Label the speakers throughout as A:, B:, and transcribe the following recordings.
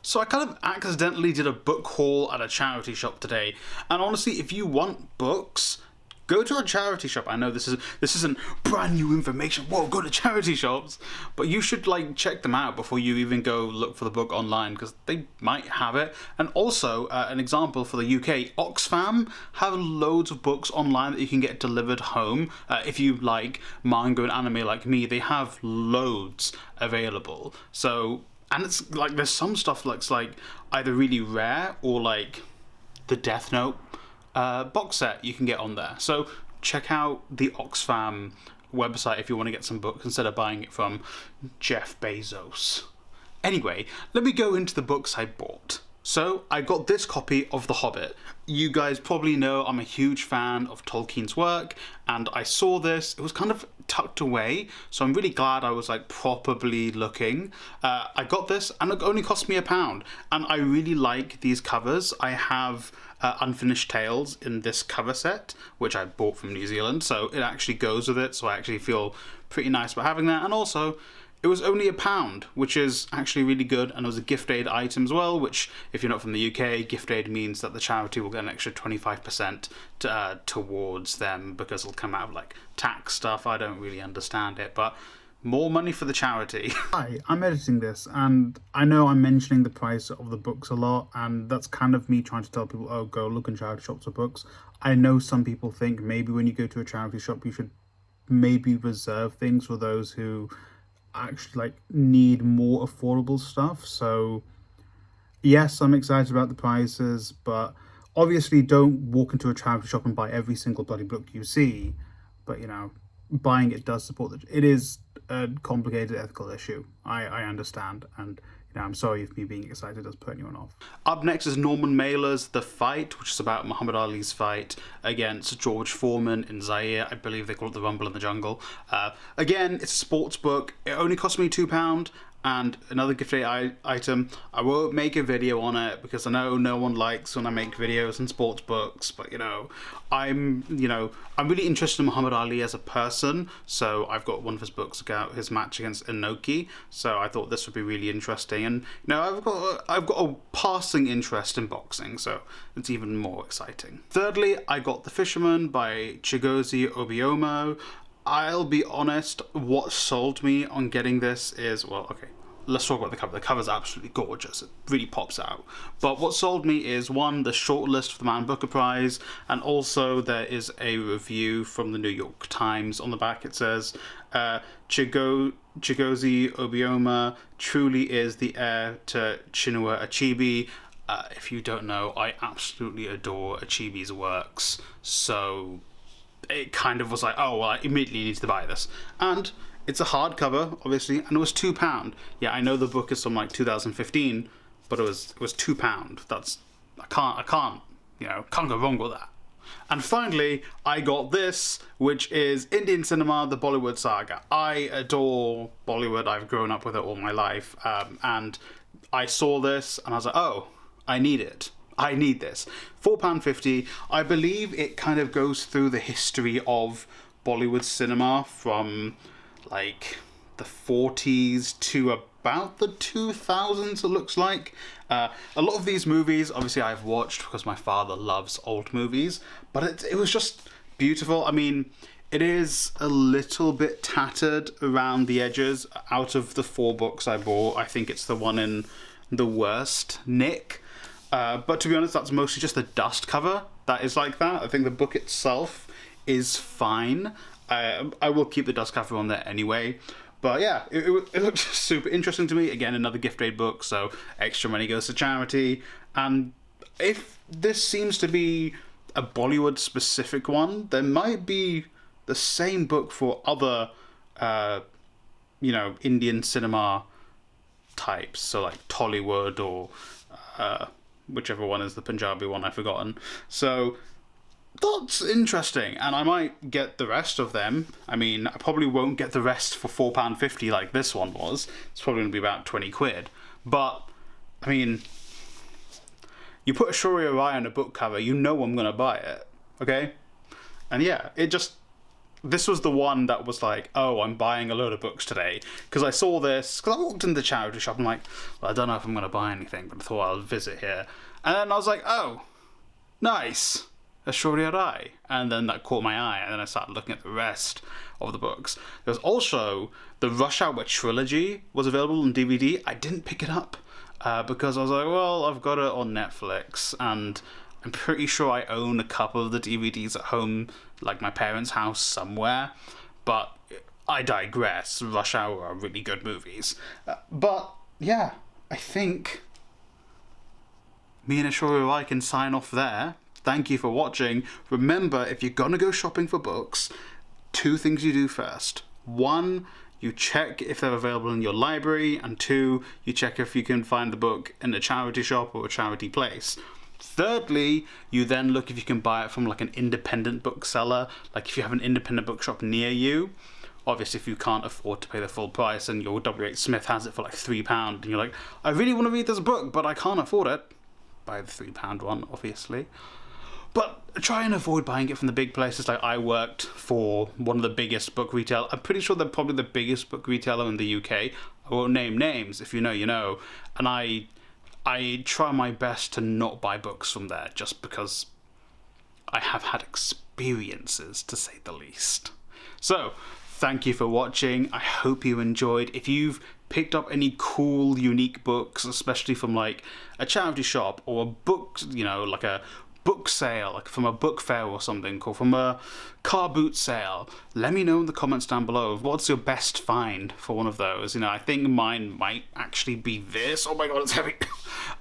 A: So I kind of accidentally did a book haul at a charity shop today, and honestly, if you want books, go to a charity shop. I know this isn't brand new information. Whoa, go to charity shops, but you should like check them out before you even go look for the book online, because they might have it. And also, an example for the UK, Oxfam have loads of books online that you can get delivered home. If you like manga and anime like me, they have loads available. So, and it's like there's some stuff that's like either really rare or like the Death Note box set you can get on there. So check out the Oxfam website if you want to get some books instead of buying it from Jeff Bezos. Anyway, let me go into the books I bought. So I got this copy of The Hobbit. You guys probably know I'm a huge fan of Tolkien's work, and I saw this. It was kind of tucked away, so I'm really glad I was like properly looking. I got this and it only cost me £1, and I really like these covers. I have Unfinished Tales in this cover set, which I bought from New Zealand, so it actually goes with it, so I actually feel pretty nice about having that. And also, it was only £1, which is actually really good, and it was a gift aid item as well, which, if you're not from the UK, gift aid means that the charity will get an extra 25% towards them, because it'll come out of like tax stuff. I don't really understand it, but more money for the charity. Hi, I'm editing this, and I know I'm mentioning the price of the books a lot, and that's kind of me trying to tell people, oh, go look in charity shops for books. I know some people think maybe when you go to a charity shop, you should maybe reserve things for those who actually like need more affordable stuff. So yes, I'm excited about the prices, but obviously don't walk into a charity shop and buy every single bloody book you see. But you know, buying it does support it is a complicated ethical issue. I understand, and you know, I'm sorry if me being excited does put anyone off. Up next is Norman Mailer's The Fight, which is about Muhammad Ali's fight against George Foreman in Zaire. I believe they call it the Rumble in the Jungle. Again, it's a sports book. It only cost me £2. And another gift aid item, I won't make a video on it because I know no one likes when I make videos on sports books, but you know, I'm really interested in Muhammad Ali as a person, so I've got one of his books about his match against Inoki, so I thought this would be really interesting. And you know, I've got a passing interest in boxing, so it's even more exciting. Thirdly, I got The Fisherman by Chigozie Obioma. I'll be honest, what sold me on getting this is, well, okay, let's talk about the cover. The cover's absolutely gorgeous. It really pops out. But what sold me is, one, the shortlist for the Man Booker Prize, and also there is a review from the New York Times. On the back it says, Chigozie Obioma truly is the heir to Chinua Achebe. If you don't know, I absolutely adore Achebe's works, so it kind of was like, oh, well, I immediately need to buy this. And it's a hardcover, obviously, and it was £2. Yeah, I know the book is from like 2015, but it was £2. That's, I can't go wrong with that. And finally, I got this, which is Indian cinema, the Bollywood Saga. I adore Bollywood. I've grown up with it all my life, and I saw this and I was like, oh, I need it. I need this. £4.50. I believe it kind of goes through the history of Bollywood cinema from like the 40s to about the 2000s, it looks like. A lot of these movies, obviously, I've watched because my father loves old movies, but it was just beautiful. I mean, it is a little bit tattered around the edges. Out of the 4 books I bought, I think it's the one in the worst nick. But to be honest, that's mostly just the dust cover that is like that. I think the book itself is fine. I will keep the dust cover on there anyway. But yeah, it looked super interesting to me. Again, another gift aid book, so extra money goes to charity. And if this seems to be a Bollywood specific one, there might be the same book for other, Indian cinema types. So like Tollywood or whichever one is the Punjabi one, I've forgotten. So that's interesting, and I might get the rest of them. I mean, I probably won't get the rest for £4.50 like this one was. It's probably going to be about 20 quid. But, I mean, you put a Shaurya Rai on a book cover, you know I'm going to buy it, okay? And yeah, it just this was the one that was like, oh, I'm buying a load of books today. Because I saw this, because I walked into the charity shop and like, well, I don't know if I'm going to buy anything, but I thought I'll visit here. And then I was like, oh, nice. A Shorty Eye. And then that caught my eye, and then I started looking at the rest of the books. There was also the Rush Hour trilogy was available on DVD. I didn't pick it up because I was like, well, I've got it on Netflix, and I'm pretty sure I own a couple of the DVDs at home, like my parents' house somewhere. But I digress. Rush Hour are really good movies. But yeah, I think me and a Shorty Eye can sign off there. Thank you for watching. Remember, if you're gonna go shopping for books, 2 things you do first. 1, you check if they're available in your library, and 2, you check if you can find the book in a charity shop or a charity place. Thirdly, you then look if you can buy it from like an independent bookseller, like if you have an independent bookshop near you. Obviously, if you can't afford to pay the full price and your W.H. Smith has it for like £3 and you're like, I really want to read this book, but I can't afford it, buy the £3 one, obviously. But try and avoid buying it from the big places. Like, I worked for one of the biggest book retail. I'm pretty sure they're probably the biggest book retailer in the UK. I won't name names. If you know, you know. And I try my best to not buy books from there, just because I have had experiences, to say the least. So, thank you for watching. I hope you enjoyed. If you've picked up any cool, unique books, especially from like a charity shop or a book, you know, like a book sale, like from a book fair or something, or from a car boot sale, let me know in the comments down below. What's your best find for one of those? You know, I think mine might actually be this. Oh my god, it's heavy.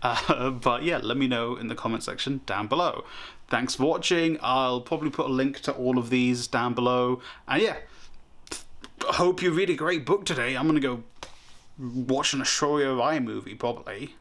A: But yeah, let me know in the comment section down below. Thanks for watching. I'll probably put a link to all of these down below. And yeah, hope you read a great book today. I'm gonna go watch an Ashorya Rai movie, probably.